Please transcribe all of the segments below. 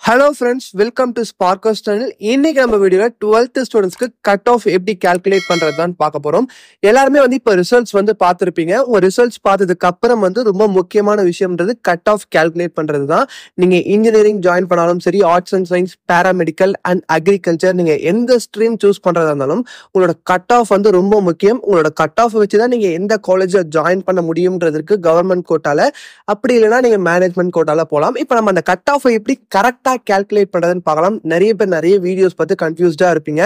Hello friends, welcome to Sparkers channel. இன்னைக்கு நம்ம வீடியோவில் 12th ஸ்டூடெண்ட்ஸ்க்கு கட் ஆஃப் எப்படி கால்குலேட் பண்ணுறது தான் பார்க்க போகிறோம். எல்லாருமே இப்போ ரிசல்ட்ஸ் பார்த்துருப்பீங்க. உங்கள் ரிசல்ட்ஸ் பார்த்ததுக்கு அப்புறம் ரொம்ப முக்கியமான விஷயம்ன்றது கட் ஆஃப் கால்குலேட் பண்ணுறது தான். நீங்கள் இன்ஜினியரிங் ஜாயின் பண்ணாலும் சரி, arts and science, paramedical and agriculture, நீங்கள் எந்த ஸ்ட்ரீம் சூஸ் பண்ணுறதா இருந்தாலும் உங்களோட கட் ஆஃப் ரொம்ப முக்கியம். உங்களோட கட் ஆஃப் வச்சு தான் நீங்கள் எந்த காலேஜில் ஜாயின் பண்ண முடியும்ன்றதுக்கு கவர்மெண்ட் கோட்டால, அப்படி இல்லைனா நீங்கள் மேனேஜ்மெண்ட் கோட்டால போகலாம். இப்போ நம்ம அந்த கட் ஆஃபை எப்படி கரெக்டாக கால்குலேட் பண்றதுன்னு பார்க்கலாம். நிறைய பேர் நிறைய வீடியோஸ் பார்த்து கன்ஃபியூஸ்டா இருப்பீங்க.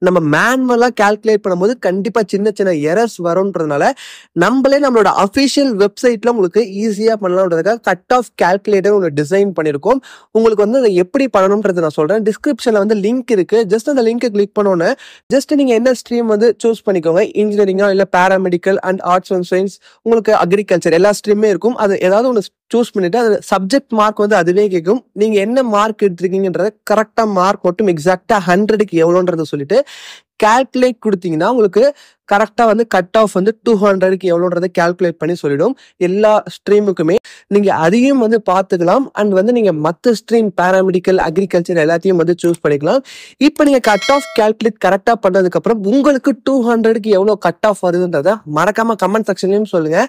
நம்ம மேனுவலா கால்குலேட் பண்ணும்போது கண்டிப்பா சின்ன சின்ன எரர்ஸ் வரும்ன்றதுனால நம்மளே நம்மளோட அஃபிஷியல் வெப்சைட்ல உங்களுக்கு ஈஸியா பண்ணலாம்ன்றதுக்காக கட் ஆஃப் கால்குலேட்டர் உங்களுக்கு டிசைன் பண்ணிருக்கோம். உங்களுக்கு அதை எப்படி பண்ணணும்ன்றது நான் சொல்றேன். டிஸ்கிரிப்ஷன்ல லிங்க் இருக்கு. ஜஸ்ட் அந்த லிங்கை கிளிக் பண்ணோன்னே ஜஸ்ட் நீங்க என்ன ஸ்ட்ரீம் சூஸ் பண்ணிக்கோங்க. இன்ஜினியரிங்கா இல்ல paramedical and arts and science, உங்களுக்கு அக்ரிகல்ச்சர், எல்லா ஸ்ட்ரீமே இருக்கும். அது ஏதாவது ஒன்று சூஸ் பண்ணிட்டு அது சப்ஜெக்ட் மார்க் அதுவே கேட்கும். நீங்க என்ன மார்க் எடுத்திருக்கீங்கன்றத கரெக்டா மார்க் மட்டும் எக்ஸாக்டா 100க்கு எவ்வளோன்றத சொல்லிட்டு கால்குலேட் கொடுத்தீங்கன்னா உங்களுக்கு கரெக்டா கட் ஆஃப் 200க்கு எவ்வளோன்றதை கால்குலேட் பண்ணி சொல்லிடும். எல்லா ஸ்ட்ரீமுக்குமே நீங்க அதையும் பார்த்துக்கலாம். அண்ட் நீங்க மற்ற ஸ்ட்ரீம் பேராமெடிக்கல், அக்ரிகல்ச்சர் எல்லாத்தையும் சூஸ் பண்ணிக்கலாம். இப்போ நீங்க கட் ஆஃப் கால்குலேட் கரெக்டா பண்ணதுக்கு அப்புறம் உங்களுக்கு 200க்கு எவ்வளோ கட் ஆஃப் வருதுன்றத மறக்காம கமெண்ட் செக்ஷன்லயும் சொல்லுங்க.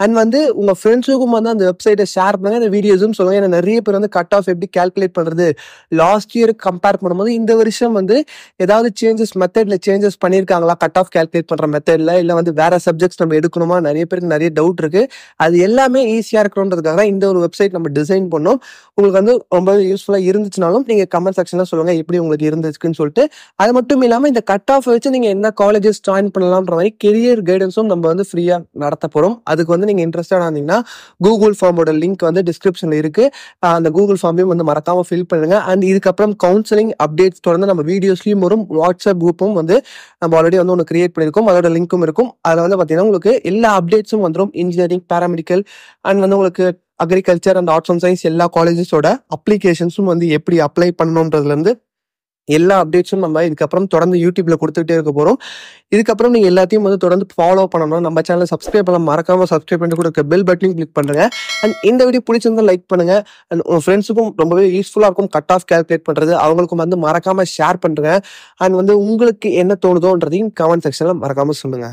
அண்ட் உங்க ஃப்ரெண்ட்ஸுக்கும் அந்த வெப்சைட்டை ஷேர் பண்ணுங்க, அந்த வீடியோஸும் சொல்லுங்க. ஏன்னா நிறைய பேர் கட் ஆஃப் எப்படி கால்குலேட் பண்றது, லாஸ்ட் இயருக்கு கம்பேர் பண்ணும்போது இந்த வருஷம் ஏதாவது சேஞ்சஸ், மெத்தட்ல சேஞ்சஸ் பண்ணியிருக்காங்களா, கட் ஆஃப் கால்குலேட் பண்ற மெத்தட்ல, இல்ல வேற சப்ஜெக்ட்ஸ் நம்ம எடுக்கணுமா, நிறைய பேருக்கு நிறைய டவுட் இருக்கு. அது எல்லாமே ஈஸியா இருக்கணும்ன்றதுக்காக தான் இந்த ஒரு வெப்சைட் நம்ம டிசைன் பண்ணோம். உங்களுக்கு ரொம்ப யூஸ்ஃபுல்லா இருந்துச்சுனாலும் நீங்க கமெண்ட் செக்ஷன்ல சொல்லுங்க எப்படி உங்களுக்கு இருந்துச்சுன்னு சொல்லிட்டு. அது மட்டும் இல்லாம இந்த கட் ஆஃப் வச்சு நீங்க என்ன காலேஜஸ் ஜாயின் பண்ணலாம்ன்ற மாதிரி கெரியர் கைடன்ஸும் நம்ம ஃப்ரீயா நடத்த போறோம். அதுக்கு நீங்க இன்ட்ரெஸ்டடா இருந்தீங்கன்னா கூகுள் ஃபார்மோட லிங்க் டிஸ்கிரிப்ஷன்ல இருக்கு. அந்த கூகுள் ஃபார்மையும் மறக்காம ஃபில் பண்ணுங்க. அண்ட் இதுக்கப்புறம் கவுன்சிலிங் அப்டேட்ஸ் தொடர்ந்து நம்ம வீடியோஸ்லயும் வரும். வாட்ஸ்அப் குரூப்பும் நம்ம ஆல்ரெடி ஒன்று கிரியேட் பண்ணிருக்கோம். அதோட லிங்க்கும் இருக்கும். அதுல பாத்தீங்கன்னா உங்களுக்கு எல்லா அப்டேட்ஸும் வந்துடும். இன்ஜினியரிங், பேராமெடிக்கல் அண்ட் உங்களுக்கு agriculture and arts and science எல்லா காலேஜஸோட அப்ளிகேஷன்ஸும் எப்படி அப்ளை பண்ணணும்ன்றதுல இருந்து எல்லா அப்டேட்ஸும் நம்ம இதுக்கப்புறம் தொடர்ந்து யூடியூப்ல கொடுத்துட்டே இருக்க போறோம். இதுக்கப்புறம் நீங்க எல்லாத்தையும் தொடர்ந்து ஃபாலோ பண்ணணும். நம்ம சேனலை சப்ஸ்கிரைப் பண்ண மறக்காம சப்ஸ்கிரைப் பண்ணிட்டு கூட பெல் பட்டனையும் கிளிக் பண்ணுங்க. அண்ட் இந்த வீடியோ பிடிச்சிருந்தா லைக் பண்ணுங்க. அண்ட் உங்க ஃப்ரெண்ட்ஸுக்கும் ரொம்பவே யூஸ்ஃபுல்லா இருக்கும் கட் ஆஃப் கால்குலேட் பண்றது. அவங்களுக்கும் மறக்காம ஷேர் பண்ணுங்க. அண்ட் உங்களுக்கு என்ன தோணுதோன்றதையும் கமெண்ட் செக்ஷன்ல மறக்காம சொல்லுங்க.